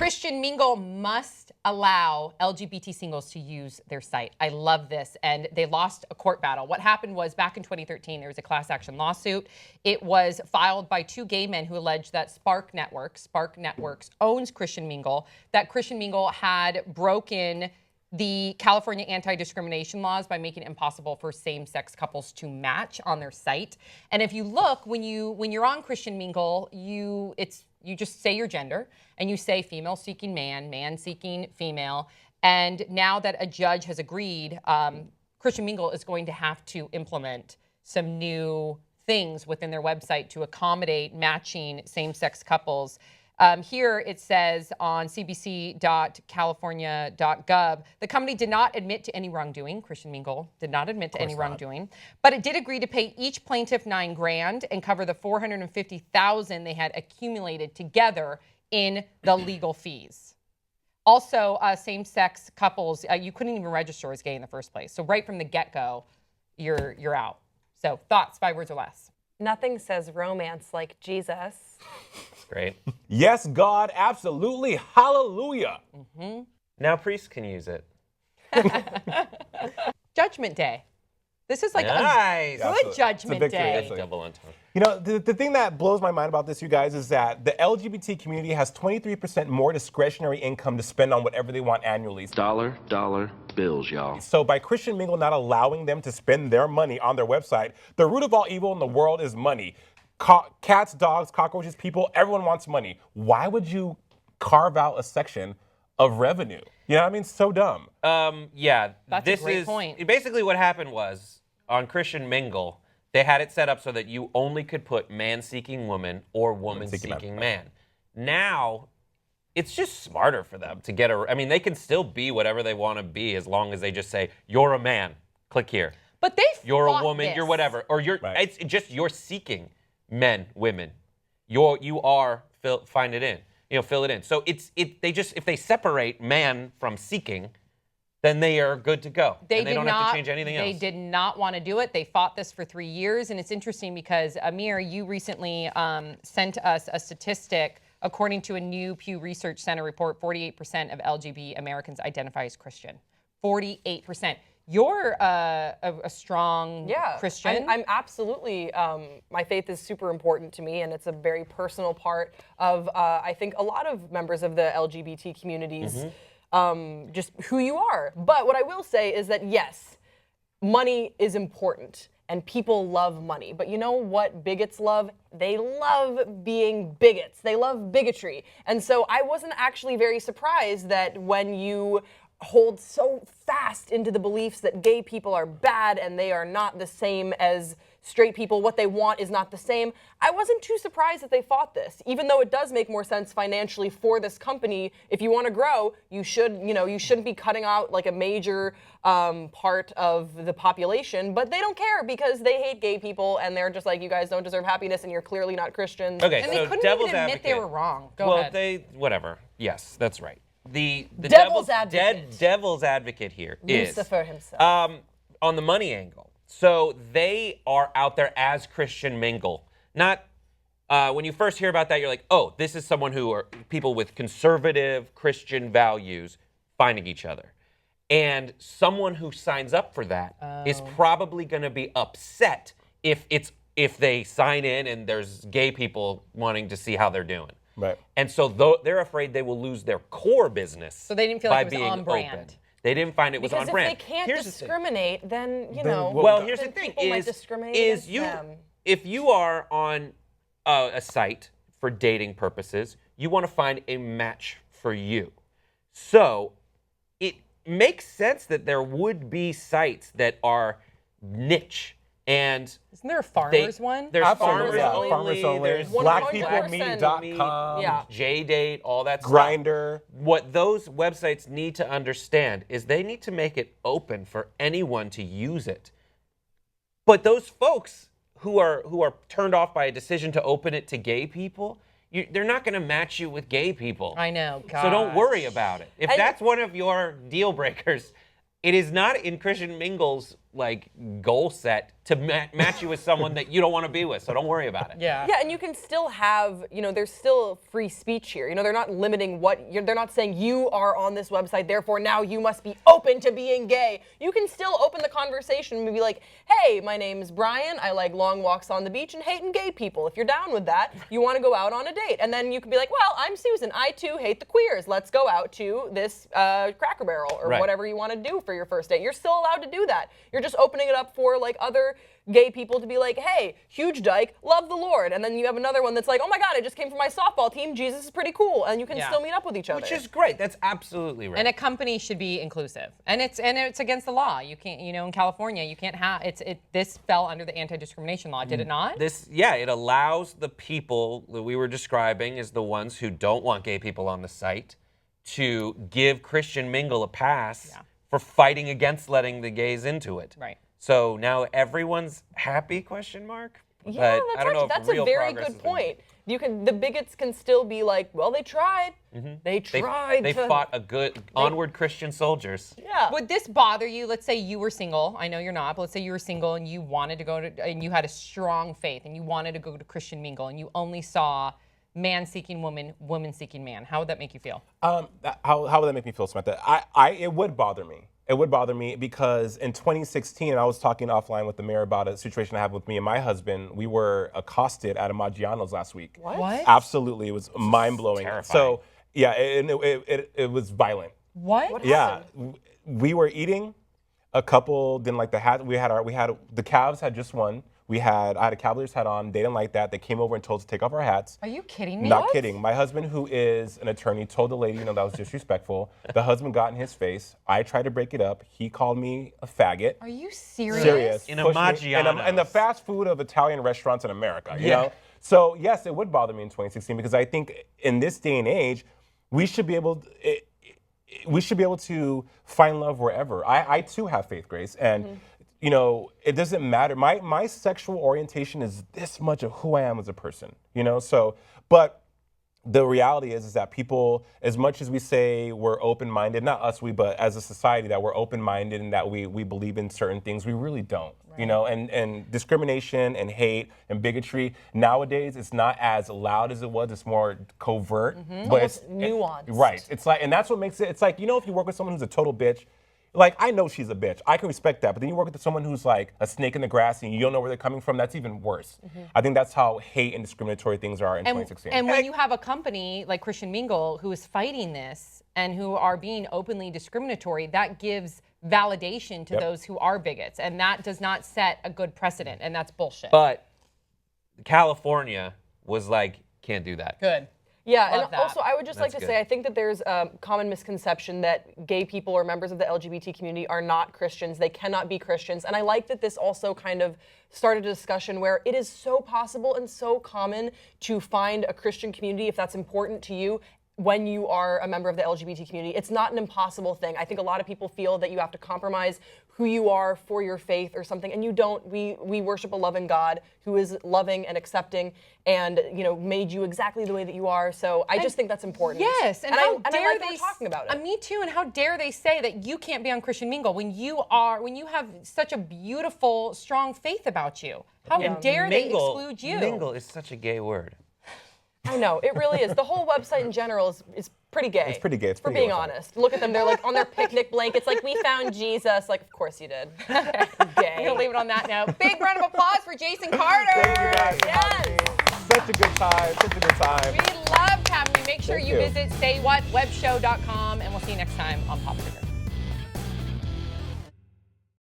Christian Mingle must allow LGBT singles to use their site. I love this. And they lost a court battle. What happened was back in 2013, there was a class action lawsuit. It was filed by two gay men who alleged that Spark Networks owns Christian Mingle, that Christian Mingle had broken the California anti-discrimination laws by making it impossible for same-sex couples to match on their site. And if you look, when you're on Christian Mingle, you just say your gender and you say female seeking man, man seeking female. And now that a judge has agreed, Christian Mingle is going to have to implement some new things within their website to accommodate matching same-sex couples. Here it says on cbc.california.gov, the company did not admit to any wrongdoing. Christian Mingle did not admit to any wrongdoing, but it did agree to pay each plaintiff $9,000 and cover the $450,000 they had accumulated together in the legal fees. Also, same-sex couples, you couldn't even register as gay in the first place. So right from the get-go, you're out. So thoughts, 5 words or less. Nothing says romance like Jesus. Great. Yes, God, absolutely. Hallelujah. Mm-hmm. Now priests can use it. Judgment Day. This is like nice. a good Judgment Day. Double entendre. You know, the thing that blows my mind about this, you guys, is that the LGBT community has 23% more discretionary income to spend on whatever they want annually. Dollar bills, y'all. So by Christian Mingle not allowing them to spend their money on their website, the root of all evil in the world is money. Cats, dogs, cockroaches, people, everyone wants money. Why would you carve out a section of revenue? You know what I mean? So dumb. Yeah. That's a great point. Basically what happened was, on Christian Mingle, they had it set up so that you only could put man-seeking woman or woman-seeking man. Now, it's just smarter for them to get I mean, they can still be whatever they want to be as long as they just say, you're a man, click here. But you're a woman, you're whatever. Or it's just you're seeking men, women. You are, fill it in. So if they separate man from seeking, then they are good to go. They don't have to change anything else. They did not want to do it. They fought this for 3 years. And it's interesting because, Amir, you recently sent us a statistic. According to a new Pew Research Center report, 48% of LGBT Americans identify as Christian. 48%. You're a strong Christian. I'm absolutely, my faith is super important to me, and it's a very personal part of, I think, a lot of members of the LGBT communities. Just who you are. But what I will say is that, yes, money is important and people love money. But you know what bigots love? They love being bigots. They love bigotry. And so I wasn't actually very surprised that when you hold so fast into the beliefs that gay people are bad and they are not the same as straight people, what they want is not the same, I wasn't too surprised that they fought this. Even though it does make more sense financially for this company, if you want to grow, you shouldn't be cutting out like a major part of the population, but they don't care because they hate gay people and they're just like, you guys don't deserve happiness and you're clearly not Christians. Okay, and so they couldn't devil's even admit advocate. they were wrong. Go ahead. Whatever. Yes, that's right. The Devil's advocate. Devil's advocate here is Lucifer himself. On the money angle. So they are out there as Christian Mingle. Not when you first hear about that, you're like, oh, this is someone who are people with conservative Christian values finding each other. And someone who signs up for that is probably going to be upset if they sign in and there's gay people wanting to see how they're doing. Right. And so they're afraid they will lose their core business. So they didn't feel by like it was being on brand. Open. They didn't find it was on brand. Because if they can't discriminate, then, you know. Well, here's the thing: them. if you are on a site for dating purposes, you want to find a match for you. So it makes sense that there would be sites that are niche. And isn't there a farmers one? There's Absolutely, farmers only. There's blackpeoplemeet.com, JDate, all that stuff. Grindr. What those websites need to understand is they need to make it open for anyone to use it. But those folks who are turned off by a decision to open it to gay people, they're not going to match you with gay people. I know. Gosh. So don't worry about it. If that's one of your deal breakers, it is not in Christian Mingle's goal set to match you with someone that you don't want to be with. So don't worry about it. Yeah. Yeah, and you can still have, there's still free speech here. They're not limiting they're not saying you are on this website, therefore now you must be open to being gay. You can still open the conversation and be like, hey, my name's Brian. I like long walks on the beach and hating gay people. If you're down with that, you want to go out on a date. And then you can be like, well, I'm Susan. I too hate the queers. Let's go out to this Cracker Barrel or Right. whatever you want to do for your first date. You're still allowed to do that. You're just opening it up for like other gay people to be like, hey, huge dyke, love the Lord. And then you have another one that's like, oh my God, I just came from my softball team. Jesus is pretty cool. And you can still meet up with each other. Which is great. That's absolutely right. And a company should be inclusive, and it's against the law. You can't, in California, you can't have this fell under the anti-discrimination law, did it not? It allows the people that we were describing as the ones who don't want gay people on the site to give Christian Mingle a pass for fighting against letting the gays into it. Right. So now everyone's happy? Question mark. Yeah, But I don't know if that's a real very progress good has been made. point. The bigots can still be like, well, they tried. They tried. They fought a good onward Christian soldiers. Yeah. Would this bother you? Let's say you were single. I know you're not, but let's say you were single and you wanted to go to, and you had a strong faith and you wanted to go to Christian Mingle and you only saw man seeking woman, woman seeking man. How would that make you feel? How would that make me feel, Samantha? It would bother me. It would bother me because in 2016, I was talking offline with the mayor about a situation that happened with me and my husband. We were accosted at a Maggiano's last week. What? Absolutely, it was mind-blowing. terrifying. So yeah, it was violent. What? Yeah, we were eating. A couple didn't like the hat. The Cavs had just won. I had a Cavaliers hat on. They didn't like that. They came over and told us to take off our hats. Are you kidding me? Not kidding. My husband, who is an attorney, told the lady, that was disrespectful. The husband got in his face. I tried to break it up. He called me a faggot. Are you serious? Serious. In a Pushed me- Maggiano's. in the fast food of Italian restaurants in America, you know? So yes, it would bother me in 2016 because I think in this day and age, we should be able to find love wherever. I too have faith, Grace, and it doesn't matter. My sexual orientation is this much of who I am as a person, So, but the reality is that people, as much as we say we're open-minded, not us, but as a society that we're open-minded and that we believe in certain things, we really don't. And discrimination and hate and bigotry nowadays, it's not as loud as it was. It's more covert, but it's nuanced. Right. It's like, and that's what makes it. It's like, if you work with someone who's a total bitch. Like, I know she's a bitch. I can respect that. But then you work with someone who's like a snake in the grass and you don't know where they're coming from. That's even worse. I think that's how hate and discriminatory things are in 2016. And when you have a company like Christian Mingle who is fighting this and who are being openly discriminatory, that gives validation to those who are bigots. And that does not set a good precedent. And that's bullshit. But California was like, can't do that. Good. Yeah, Love and that. also I would just like to That's say, good. I think that there's a common misconception that gay people or members of the LGBT community are not Christians. They cannot be Christians. And I like that this also kind of started a discussion where it is so possible and so common to find a Christian community if that's important to you when you are a member of the LGBT community. It's not an impossible thing. I think a lot of people feel that you have to compromise who you are for your faith or something, and you don't. We worship a loving God who is loving and accepting and made you exactly the way that you are. So I just think that's important. Yes, and I how like that dare we're they talking about it. Me too. And how dare they say that you can't be on Christian Mingle when you have such a beautiful, strong faith about you? How dare they exclude you? Mingle is such a gay word. I know, it really is. The whole website in general is pretty gay. It's pretty gay. It's For pretty being gay website. honest. Look at them. They're like on their picnic blankets, like, we found Jesus. Like, of course you did. Gay. We'll leave it on that note. Big round of applause for Jason Carter. Thank you guys for Yes. having me. Such a good time. Such a good time. We loved having you. Make sure Thank you you. visit saywhatwebshow.com, and we'll see you next time on Pop Sugar.